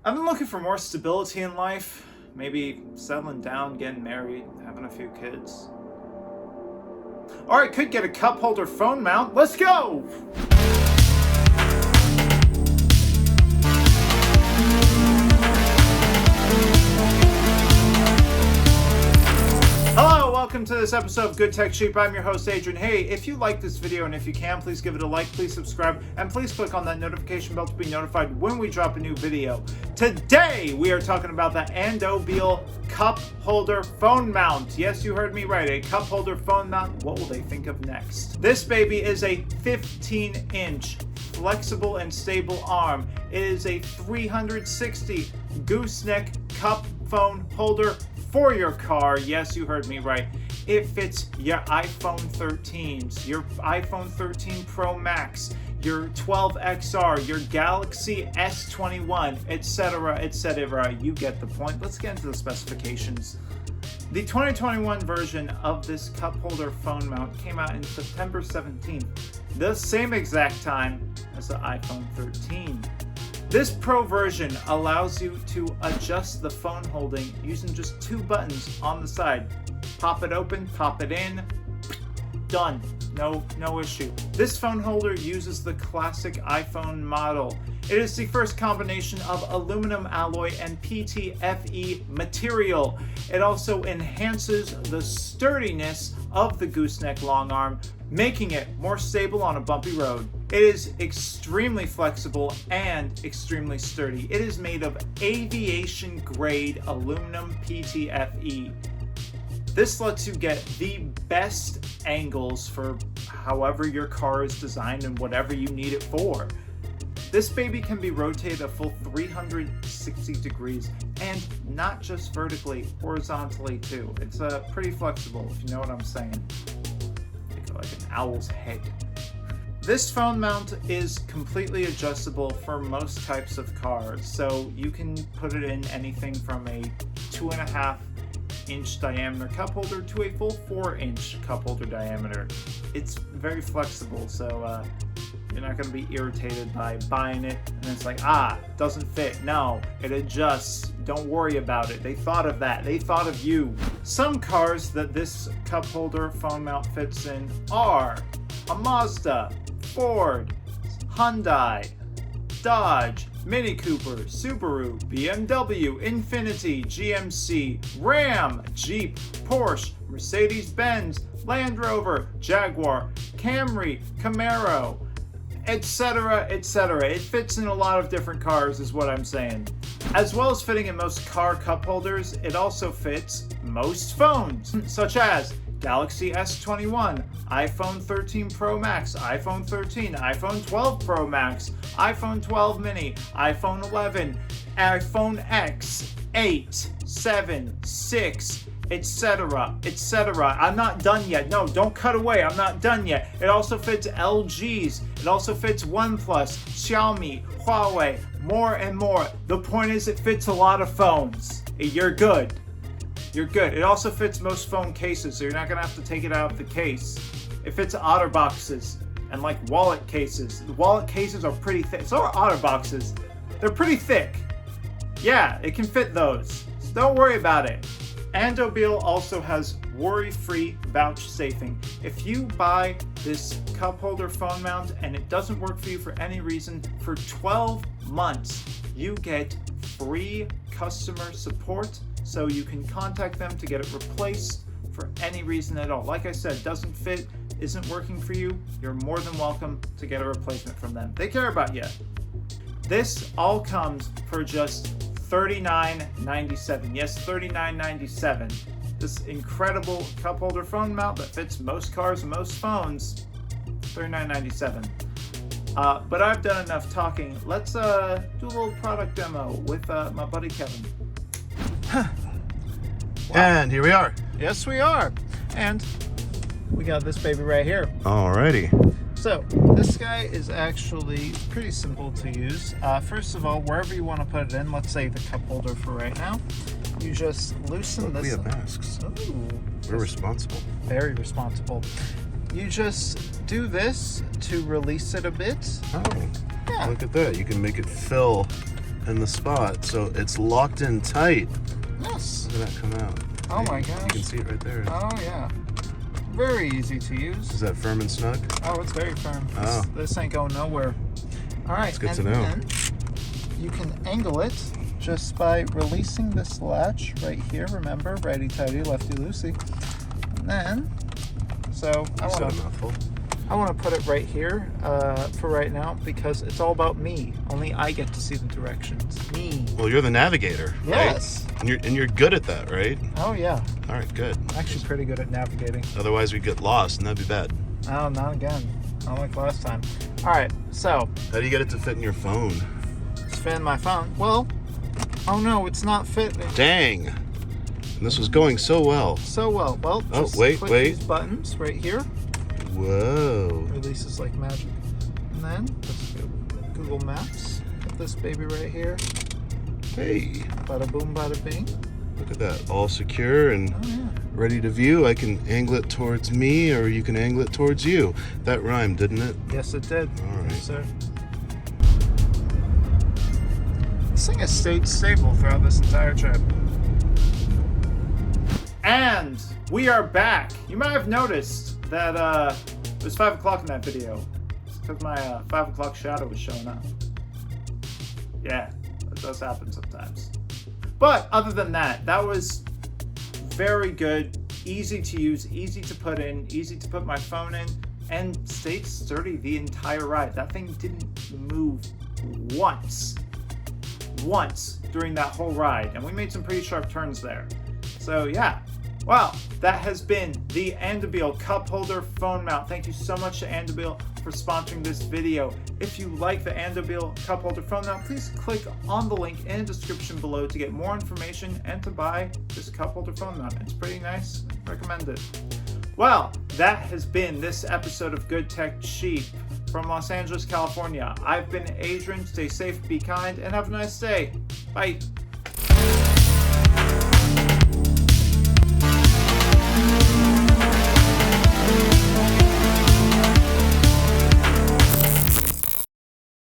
I've been looking for more stability in life. Maybe settling down, getting married, having a few kids. Or I could get a cup holder phone mount. Let's go! Hello, welcome to this episode of Good Tech Cheap. I'm your host, Adron. Hey, if you like this video and if you can, please give it a like, please subscribe, and please click on that notification bell to be notified when we drop a new video. Today, we are talking about the Andobil cup holder phone mount. Yes, you heard me right, a cup holder phone mount. What will they think of next? This baby is a 15-inch flexible and stable arm. It is a 360 gooseneck cup phone holder for your car. Yes, you heard me right. It fits your iPhone 13s, your iPhone 13 Pro Max, your 12 XR, your Galaxy S21, etc., etc. You get the point. Let's get into the specifications. The 2021 version of this cup holder phone mount came out in September 17th, the same exact time as the iPhone 13. This Pro version allows you to adjust the phone holding using just two buttons on the side. Pop it open, pop it in, done. No issue. This phone holder uses the classic iPhone model. It is the first combination of aluminum alloy and PTFE material. It also enhances the sturdiness of the gooseneck long arm, making it more stable on a bumpy road. It is extremely flexible and extremely sturdy. It is made of aviation grade aluminum PTFE. This lets you get the best angles for however your car is designed and whatever you need it for. This baby can be rotated a full 360 degrees and not just vertically, horizontally too. It's pretty flexible, if you know what I'm saying. Like an owl's head. This phone mount is completely adjustable for most types of cars, so you can put it in anything from a 2.5-inch diameter cup holder to a full 4-inch cup holder diameter. It's very flexible, so you're not going to be irritated by buying it and it's like, doesn't fit. No, it adjusts. Don't worry about it. They thought of that. They thought of you. Some cars that this cup holder phone mount fits in are a Mazda, Ford, Hyundai, Dodge, Mini Cooper, Subaru, BMW, Infiniti, GMC, Ram, Jeep, Porsche, Mercedes-Benz, Land Rover, Jaguar, Camry, Camaro, etc., etc. It fits in a lot of different cars is what I'm saying. As well as fitting in most car cup holders, it also fits most phones, such as Galaxy S21, iPhone 13 Pro Max, iPhone 13, iPhone 12 Pro Max, iPhone 12 mini, iPhone 11, iPhone X, 8, 7, 6, etc., etc. I'm not done yet. No, don't cut away. I'm not done yet. It also fits LGs. It also fits OnePlus, Xiaomi, Huawei, more and more. The point is it fits a lot of phones. You're good. You're good. It also fits most phone cases, so you're not going to have to take it out of the case. It fits otter boxes and like wallet cases. The wallet cases are pretty thick. So are otter boxes. They're pretty thick. Yeah, it can fit those. So don't worry about it. Andobil also has worry-free vouchsafing. If you buy this cup holder phone mount and it doesn't work for you for any reason, for 12 months, you get free customer support, so you can contact them to get it replaced for any reason at all. Like I said, doesn't fit, isn't working for you, you're more than welcome to get a replacement from them. They care about you. This all comes for just $39.97. Yes, $39.97. This incredible cup holder phone mount that fits most cars and most phones, $39.97. But I've done enough talking. Let's do a little product demo with my buddy Kevin. Wow. And here we are. Yes, we are. And we got this baby right here. Alrighty. So, this guy is actually pretty simple to use. First of all, wherever you want to put it in, let's say the cup holder for right now, you just loosen this. We have masks. Ooh, We're responsible. Very responsible. You just do this to release it a bit. Oh, Yeah. look at that. You can make it fill in the spot, so it's locked in tight. Yes. Look at that come out. Oh my gosh. You can see it right there. Oh yeah. Very easy to use. Is that firm and snug? Oh, it's very firm. Oh. This ain't going nowhere. All right. It's good and to know. Then you can angle it just by releasing this latch right here. Remember, righty tighty, lefty loosey. And then, so I want to put it right here for right now because it's all about me. Only I get to see the directions. Me. Well, you're the navigator, Yes. right? And you're good at that, right? Oh yeah. All right, good. I'm actually pretty good at navigating. Otherwise, we'd get lost, and that'd be bad. Oh, not again. Not like last time. All right. So How do you get it to fit in your phone? it's fitting my phone. Well, oh no, it's not fitting. Dang. And this was going so well. So well. Well, Oh, just wait, click wait. these buttons right here. Whoa. Releases like magic. And then let's go Google Maps. Put this baby right here. Hey, Bada boom, bada bing. look at that. All secure and Oh yeah. ready to view. I can angle it towards me, or you can angle it towards you. That rhymed, didn't it? Yes, it did. All right. Yes, sir. This thing has stayed stable throughout this entire trip. And we are back. You might have noticed that it was 5 o'clock in that video. It's because my 5 o'clock shadow was showing up. Yeah, that does happen sometimes. But other than that, that was very good, easy to use, easy to put in, easy to put my phone in, and stayed sturdy the entire ride. That thing didn't move once during that whole ride, and we made some pretty sharp turns there. So yeah, well, that has been the Andobil cup holder phone mount. Thank you so much to Andobil for sponsoring this video. If you like the Andobil cup holder phone mount, please click on the link in the description below to get more information and to buy this cup holder phone mount. It's pretty nice. Recommend it. Well, that has been this episode of Good Tech Cheap from Los Angeles, California. I've been Adron. Stay safe, be kind, and have a nice day. Bye.